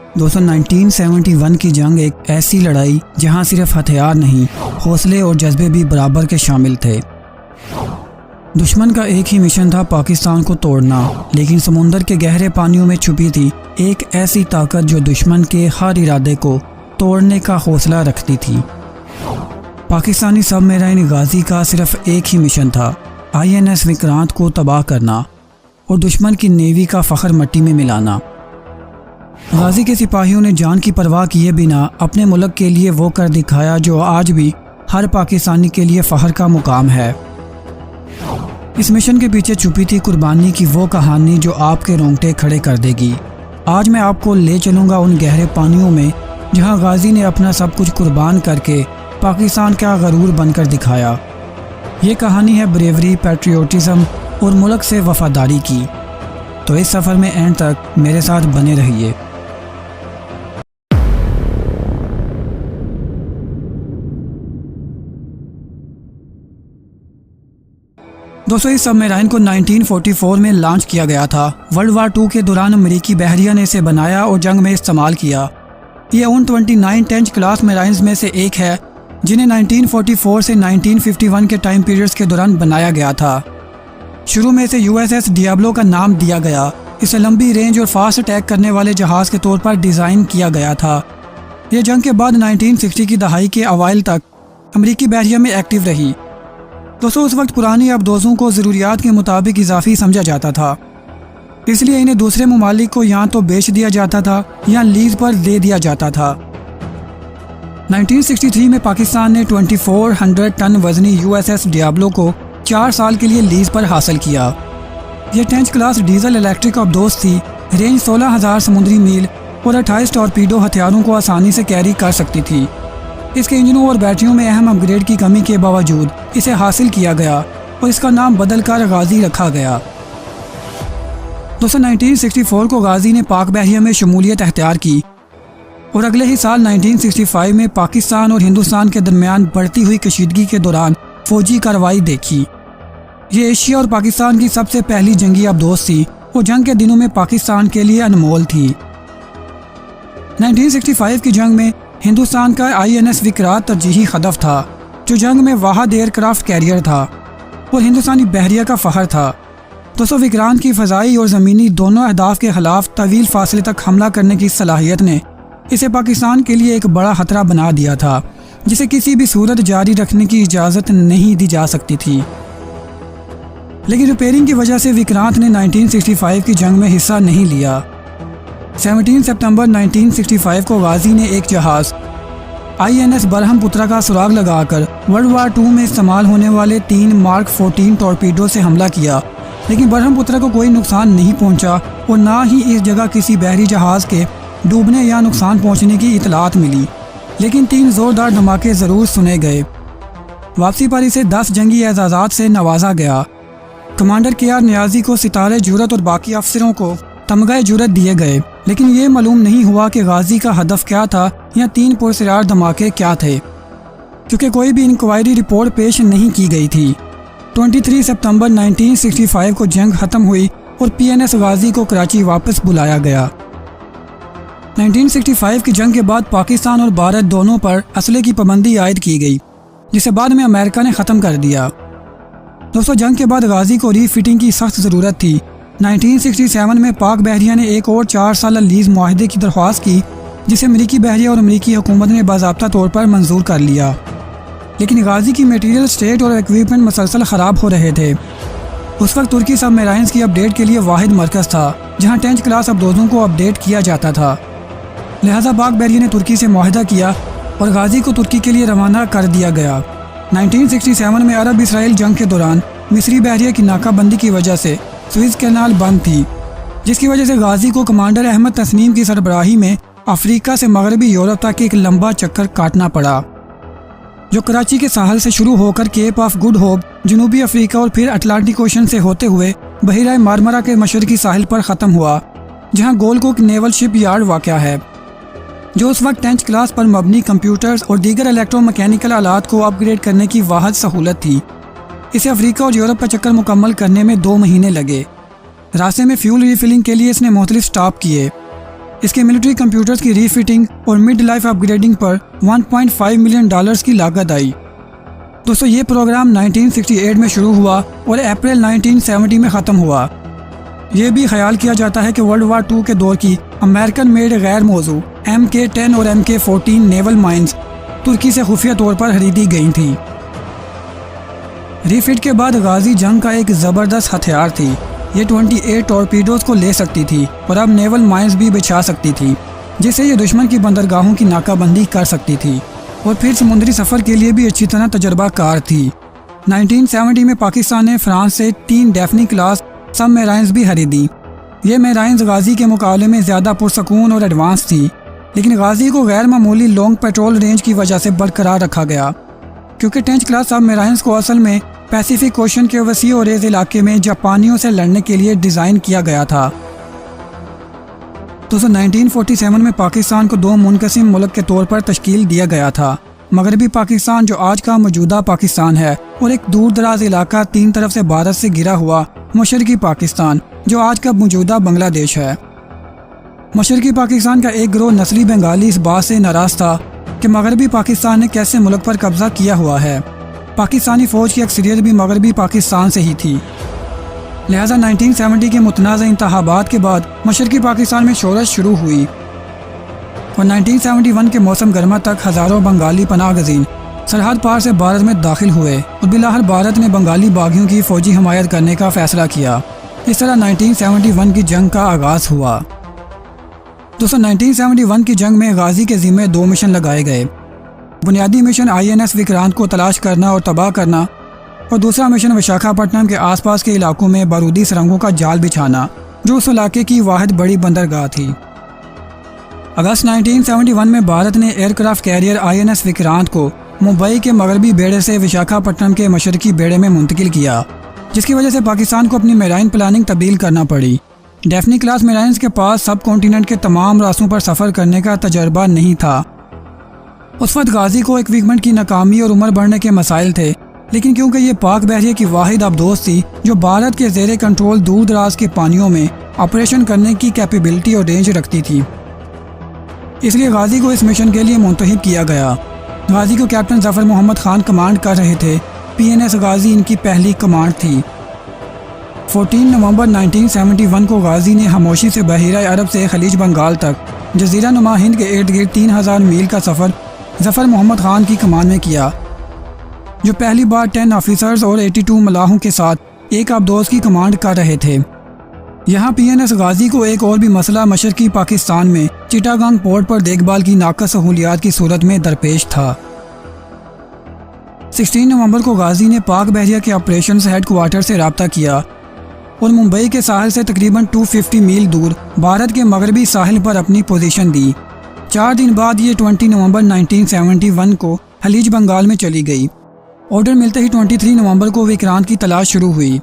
दोस्तों 1971 की जंग एक ऐसी लड़ाई जहां सिर्फ हथियार नहीं, हौसले और जज्बे भी बराबर के शामिल थे। दुश्मन का एक ही मिशन था, पाकिस्तान को तोड़ना, लेकिन समुंदर के गहरे पानियों में छुपी थी एक ऐसी ताकत जो दुश्मन के हर इरादे को तोड़ने का हौसला रखती थी। पाकिस्तानी सबमरीन गाजी का सिर्फ एक ही मिशन था, INS विक्रांत को तबाह करना और दुश्मन की नेवी का फख्र मट्टी में मिलाना। गाजी के सिपाहियों ने जान की परवाह किए बिना अपने मुल्क के लिए वो कर दिखाया जो आज भी हर पाकिस्तानी के लिए फ़ख्र का मुकाम है। इस मिशन के पीछे छुपी थी कुर्बानी की वो कहानी जो आपके रोंगटे खड़े कर देगी। आज मैं आपको ले चलूँगा उन गहरे पानियों में जहाँ गाजी ने अपना सब कुछ कुर्बान करके पाकिस्तान का गरूर बनकर दिखाया। ये कहानी है ब्रेवरी, पैट्रियोटिज़म और मुल्क से वफादारी की। तो इस सफ़र में एंड तक मेरे साथ बने रहिए। दोस्तों इस सबमरीन को 1944 में लॉन्च किया गया था। वर्ल्ड वार 2 के दौरान अमेरिकी बहरिया ने इसे बनाया और जंग में इस्तेमाल किया। ये उन 29 टेंच क्लास मराइन्स में से एक है जिन्हें 1944 से 1951 के टाइम पीरियड्स के दौरान बनाया गया था। शुरू में इसे USS डियाब्लो का नाम दिया गया। इसे लंबी रेंज और फास्ट अटैक करने वाले जहाज़ के तौर पर डिज़ाइन किया गया था। यह जंग के बाद 1960 की दहाई के अवाइल तक अमेरिकी बहरिया में एक्टिव रही। दोस्तों उस वक्त पुरानी अबदोज़ों को ज़रूरियात के मुताबिक इजाफी समझा जाता था, इसलिए इन्हें दूसरे ममालिक को यहाँ तो बेच दिया जाता था या लीज पर दे दिया जाता था। 1963 में पाकिस्तान ने 2400 टन वजनी USS डियाब्लो को 4 साल के लिए लीज पर हासिल किया। यह 10 क्लास डीजल इलेक्ट्रिक अबदोज़ थी। रेंज 16,000 समुद्री मील और 28 टॉर्पीडो हथियारों को आसानी से कैरी कर सकती थी। इसके इंजनों और बैटरियों में अहम अपग्रेड की कमी के बावजूद इसे हासिल किया गया और इसका नाम बदलकर गाजी रखा गया। दोस्तों 1964 को गाजी ने पाक बहरिया में शमूलियत अख्तियार की और अगले ही साल 1965 में पाकिस्तान और हिंदुस्तान के दरमियान बढ़ती हुई कशीदगी के दौरान फौजी कार्रवाई देखी। ये एशिया और पाकिस्तान की सबसे पहली जंगी अबदोज़ थी और जंग के दिनों में पाकिस्तान के लिए अनमोल थी। 1965 की जंग में हिंदुस्तान का INS विक्रांत तरजीही हदफ था, जो जंग में वाहद एयरक्राफ्ट कैरियर था और हिंदुस्तानी बहरिया का फ़ख्र था। दोस्तों विक्रांत की फ़ज़ाई और ज़मीनी दोनों अहदाफ के ख़िलाफ़ तवील फासले तक हमला करने की सलाहियत ने इसे पाकिस्तान के लिए एक बड़ा ख़तरा बना दिया था, जिसे किसी भी सूरत जारी रखने की इजाज़त नहीं दी जा सकती थी। लेकिन रिपेयरिंग की वजह से विक्रांत ने 1965 की जंग में हिस्सा नहीं लिया। 17 सितंबर 1965 को गाजी ने एक जहाज़ INS बरहमपुत्रा का सुराग लगाकर वर्ल्ड वार 2 में इस्तेमाल होने वाले 3 मार्क 14 टॉर्पीडो से हमला किया, लेकिन बरहमपुत्रा को कोई नुकसान नहीं पहुंचा और ना ही इस जगह किसी बहरी जहाज़ के डूबने या नुकसान पहुंचने की इतलात मिली। लेकिन 3 ज़ोरदार धमाके ज़रूर सुने गए। वापसी पर इसे 10 जंगी एजाज़ात से नवाजा गया। कमांडर KR नियाज़ी को सितारे जुरत और बाकी अफसरों को तमगा जुरत दिए गए, लेकिन ये मालूम नहीं हुआ कि गाजी का हदफ क्या था या 3 पुरस्कार धमाके क्या थे, क्योंकि कोई भी इंक्वायरी रिपोर्ट पेश नहीं की गई थी। 23 सितंबर 1965 को जंग ख़त्म हुई और PNS गाजी को कराची वापस बुलाया गया। 1965 की जंग के बाद पाकिस्तान और भारत दोनों पर असले की पाबंदी आयद की गई, जिसे बाद में अमेरिका ने ख़त्म कर दिया। दोस्तों जंग के बाद गाजी को रीफिटिंग की सख्त ज़रूरत थी। 1967 में पाक बहरिया ने एक और 4 साल लीज़ मुआहदे की दरख्वास्त की, जिसे अमरीकी बहरिया और अमरीकी हुकूमत ने बाज़ाब्ता तौर पर मंजूर कर लिया। लेकिन गाजी की मटीरियल स्टेट और इक्विपमेंट मसलसल ख़राब हो रहे थे। उस वक्त तुर्की सबमरीन्स की अपडेट के लिए वाहिद मरकज़ था जहाँ 10 क्लास अबदोज़ों को अपडेट किया जाता था। लिहाजा पाक बहरिया ने तुर्की से मुआहदा किया और गाजी को तुर्की के लिए रवाना कर दिया गया। 1967 में अरब इसराइल जंग के दौरान मिस्री बहरिया की नाकाबंदी की वजह से स्विस कैनाल बंद थी, जिसकी वजह से गाजी को कमांडर अहमद तस्नीम की सरबराही में अफ्रीका से मगरबी यूरोप तक एक लंबा चक्कर काटना पड़ा, जो कराची के साहल से शुरू होकर केप ऑफ गुड होप, जनूबी अफ्रीका और फिर अटलांटिक ओशन से होते हुए बहिरा मारमरा के मशरकी साहिल पर ख़त्म हुआ, जहां गोलकोक नेवल शिप यार्ड वाक़या है, जो उस वक्त 10 क्लास पर मबनी कंप्यूटर्स और दीगर इलेक्ट्रोमैकेनिकल आलात को अपग्रेड करने की वाहद सहूलत थी। इसे अफ्रीका और यूरोप का चक्कर मुकम्मल करने में 2 महीने लगे। रास्ते में फ्यूल रिफिलिंग के लिए इसने मुख्तलिफ स्टॉप किए। इसके मिलिट्री कंप्यूटर्स की रीफिटिंग और मिड लाइफ अपग्रेडिंग पर $1.5 मिलियन की लागत आई। दोस्तों ये प्रोग्राम 1968 में शुरू हुआ और अप्रैल 1970 में ख़त्म हुआ। ये भी ख्याल किया जाता है कि वर्ल्ड वार II के दौर की अमेरिकन मेड गैर मौजू MK-10 और MK-14 नेवल माइंस तुर्की से खुफिया तौर पर खरीदी गई थी। रीफिट के बाद गाजी जंग का एक ज़बरदस्त हथियार थी। ये 28 टॉर्पीडोज को ले सकती थी और अब नेवल माइंस भी बिछा सकती थी, जिससे ये दुश्मन की बंदरगाहों की नाकाबंदी कर सकती थी और फिर समुद्री सफ़र के लिए भी अच्छी तरह तजर्बाकार थी। 1970 में पाकिस्तान ने फ्रांस से 3 डेफनी क्लास सब मेराइन्स भी खरीदी। ये मेराइन्स गाजी के मुकाबले में ज़्यादा पुरसकून और एडवांस थी, लेकिन गाजी को गैर मामूली लॉन्ग पेट्रोल रेंज की वजह से बरकरार रखा गया, क्योंकि 10 क्लास सब मेराइन्स को असल में पैसिफिक ओशन के वसी और रेज इलाके में जापानियों से लड़ने के लिए डिज़ाइन किया गया था। तो 1947 में पाकिस्तान को 2 मुनक़सिम मुल्क के तौर पर तश्कील दिया गया था। मगरबी पाकिस्तान जो आज का मौजूदा पाकिस्तान है और एक दूर दराज इलाका 3 तरफ से भारत से घिरा हुआ मशरकी पाकिस्तान जो आज का मौजूदा बांग्लादेश है। मशरकी पाकिस्तान का एक गिरोह नस्ली बंगाली इस बात से नाराज़ था कि मगरबी पाकिस्तान ने कैसे मुल्क पर कब्जा किया हुआ है। पाकिस्तानी फ़ौज की अक्सरियत भी मगरबी पाकिस्तान से ही थी। लिहाजा 1970 के मुतनाज़ इंतखाबात के बाद मशरकी पाकिस्तान में शोरश शुरू हुई और 1971 के मौसम गर्मा तक हज़ारों बंगाली पनाह गज़ीन सरहद पार से भारत में दाखिल हुए और बिलाहर भारत ने बंगाली बागियों की फ़ौजी हमायत करने का फ़ैसला किया। इस तरह 1971 की जंग का आगाज़ हुआ। दोस्तों 1971 की जंग में गाजी के ज़िम्मे 2 मिशन लगाए गए। बुनियादी मिशन INS विक्रांत को तलाश करना और तबाह करना और दूसरा मिशन विशाखापट्टनम के आसपास के इलाकों में बारूदी सुरंगों का जाल बिछाना, जो उस इलाके की वाहिद बड़ी बंदरगाह थी। अगस्त 1971 में भारत ने एयरक्राफ्ट कैरियर INS विक्रांत को मुंबई के मगरबी बेड़े से विशाखापट्टनम के मशरकी बेड़े में मुंतकिल किया, जिसकी वजह से पाकिस्तान को अपनी मेराइन प्लानिंग तब्दील करना पड़ी। डेफनी क्लास मेराइन्स के पास सब कॉन्टिनेंट के तमाम रास्तों पर सफ़र करने का तजर्बा नहीं था। उस वक्त गाजी को इक्विपमेंट की नाकामी और उम्र बढ़ने के मसाइल थे, लेकिन क्योंकि ये पाक बहरिया की वाहिद अबदोस थी जो भारत के ज़ेरे कंट्रोल दूर दराज के पानियों में ऑपरेशन करने की कैपेबिलिटी और रेंज रखती थी, इसलिए गाजी को इस मिशन के लिए मुंतखब किया गया। गाजी को कैप्टन ज़फ़र मोहम्मद खान कमांड कर रहे थे। PNS गाजी इनकी पहली कमांड थी। 14 नवंबर 1971 को गाजी ने खामोशी से बहीरा अरब से खलीज बंगाल तक जजीरा नुमा हिंद के इर्द गिर्द 3000 मील का सफ़र ज़फ़र मोहम्मद खान की कमान में किया, जो पहली बार 10 ऑफिसर्स और 82 मलाहों के साथ एक अबदोस की कमांड कर रहे थे। यहाँ PNS गाजी को एक और भी मसला मशरकी पाकिस्तान में चिटागांग पोर्ट पर देखभाल की नाक़स सहूलियात की सूरत में दरपेश था। 16 नवंबर को गाजी ने पाक बहरिया के ऑपरेशंस हेडक्वार्टर से रब्ता किया और मुंबई के साहिल से तकरीबन 250 मील दूर भारत के मगरबी साहिल पर अपनी पोजीशन दी। 4 दिन बाद ये 20 नवंबर 1971 को खलीज बंगाल में चली गई। ऑर्डर मिलते ही 23 नवंबर को विक्रांत की तलाश शुरू हुई।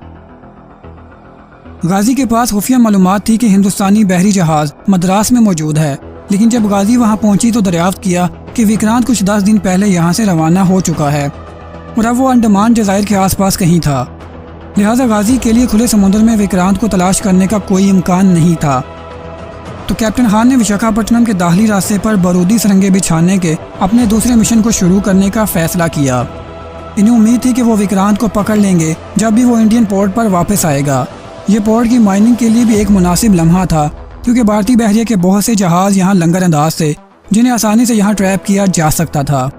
गाजी के पास खुफिया मालूमात थी कि हिंदुस्तानी बहरी जहाज़ मद्रास में मौजूद है, लेकिन जब गाजी वहां पहुंची तो दरियाफ्त किया कि विक्रांत कुछ 10 दिन पहले यहां से रवाना हो चुका है और अब वो अंडमान जज़ायर के आसपास कहीं था। लिहाजा गाजी के लिए खुले समुद्र में विक्रांत को तलाश करने का कोई इम्कान नहीं था। तो कैप्टन खान ने विशाखापट्टनम के दाखिली रास्ते पर बारूदी सुरंगें बिछाने के अपने दूसरे मिशन को शुरू करने का फैसला किया। इन्हें उम्मीद थी कि वो विक्रांत को पकड़ लेंगे जब भी वो इंडियन पोर्ट पर वापस आएगा। ये पोर्ट की माइनिंग के लिए भी एक मुनासिब लम्हा था, क्योंकि भारतीय बहरिया के बहुत से जहाज़ यहाँ लंगर अंदाज थे जिन्हें आसानी से यहाँ ट्रैप किया जा सकता था।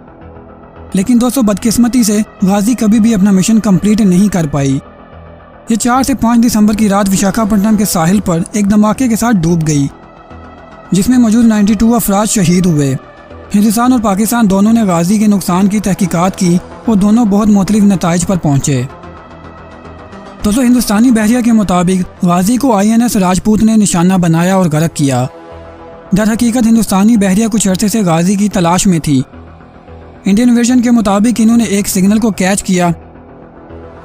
लेकिन दोस्तों बदकिस्मती से गाजी कभी भी अपना मिशन कंप्लीट नहीं कर पाई। ये 4 से 5 दिसंबर की रात विशाखापट्टनम के साहिल पर एक धमाके के साथ डूब गई, जिसमें मौजूद 92 अफराद शहीद हुए। हिंदुस्तान और पाकिस्तान दोनों ने गाजी के नुकसान की तहकीकात की और दोनों बहुत मुख्तलिफ नताइज पर पहुँचे। दोस्तों हिंदुस्तानी बहरिया के मुताबिक गाजी को INS राजपूत ने निशाना बनाया और गर्क किया। दर हकीकत हिंदुस्तानी बहरिया कुछ अरसे से गाजी की तलाश में थी। इंडियन वर्जन के मुताबिक इन्होंने एक सिग्नल को कैच किया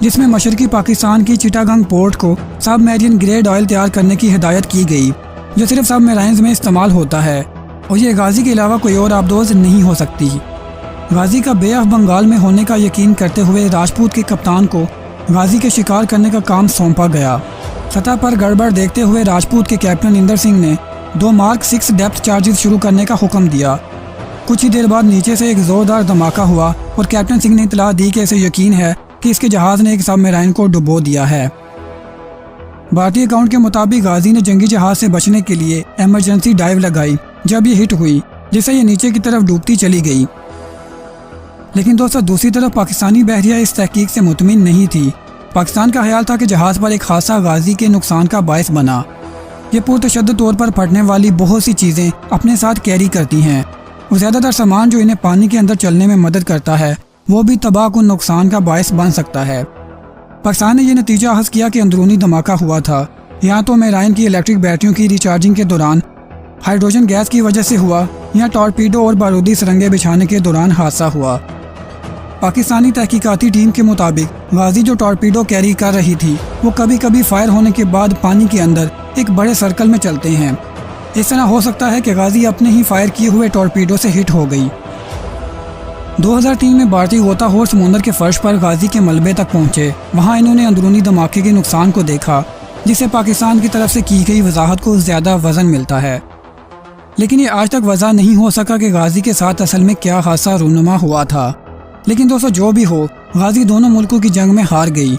जिसमें मशरकी पाकिस्तान की चिटागांग पोर्ट को सबमरीन ग्रेड ऑयल तैयार करने की हिदायत की गई, जो सिर्फ सबमरीन्स में इस्तेमाल होता है और ये गाजी के अलावा कोई और आबदोज नहीं हो सकती। गाजी का बे ऑफ बंगाल में होने का यकीन करते हुए राजपूत के कप्तान को गाजी के शिकार करने का काम सौंपा गया। सतह पर गड़बड़ देखते हुए राजपूत के कैप्टन इंदर सिंह ने 2 मार्क 6 डेप्थ चार्जेस शुरू करने का हुक्म दिया। कुछ ही देर बाद नीचे से एक ज़ोरदार धमाका हुआ और कैप्टन सिंह ने इतला दी कि इसे यकीन है कि इसके जहाज़ ने एक सबमरीन को डुबो दिया है। भारतीय अकाउंट के मुताबिक गाजी ने जंगी जहाज़ से बचने के लिए इमरजेंसी डाइव लगाई जब ये हिट हुई, जिससे ये नीचे की तरफ डूबती चली गई। लेकिन दोस्तों, दूसरी तरफ पाकिस्तानी बहरिया इस तहकीक से मुतमिन नहीं थी। पाकिस्तान का ख्याल था कि जहाज़ पर एक हादसा गाजी के नुकसान का बायस बना। ये पुरतशद्दुद तौर पर फटने वाली बहुत सी चीज़ें अपने साथ कैरी करती हैं और ज़्यादातर सामान जो इन्हें पानी के अंदर चलने में मदद करता है वो भी तबाहकुन नुकसान का बायस बन सकता है। पाकिस्तान ने यह नतीजा अखज़ किया कि अंदरूनी धमाका हुआ था। यहाँ तो मेराइन की इलेक्ट्रिक बैटरियों की रिचार्जिंग के दौरान हाइड्रोजन गैस की वजह से हुआ, यहाँ टॉर्पीडो और बारूदी सुरंगें बिछाने के दौरान हादसा हुआ। पाकिस्तानी तहकीकाती टीम के मुताबिक गाजी जो टॉर्पीडो कैरी कर रही थी वो कभी कभी फायर होने के बाद पानी के अंदर एक बड़े सर्कल में चलते हैं। इस तरह हो सकता है कि गाजी अपने ही फायर किए हुए टॉर्पीडो से हिट हो गई। 2003 में भारतीय गोताखोर समुंदर के फर्श पर गाजी के मलबे तक पहुंचे। वहां इन्होंने अंदरूनी धमाके के नुकसान को देखा, जिससे पाकिस्तान की तरफ से की गई वजाहत को ज़्यादा वजन मिलता है। लेकिन ये आज तक वजह नहीं हो सका कि गाजी के साथ असल में क्या हादसा रूनुमा हुआ था। लेकिन दोस्तों, जो भी हो, गाजी दोनों मुल्कों की जंग में हार गई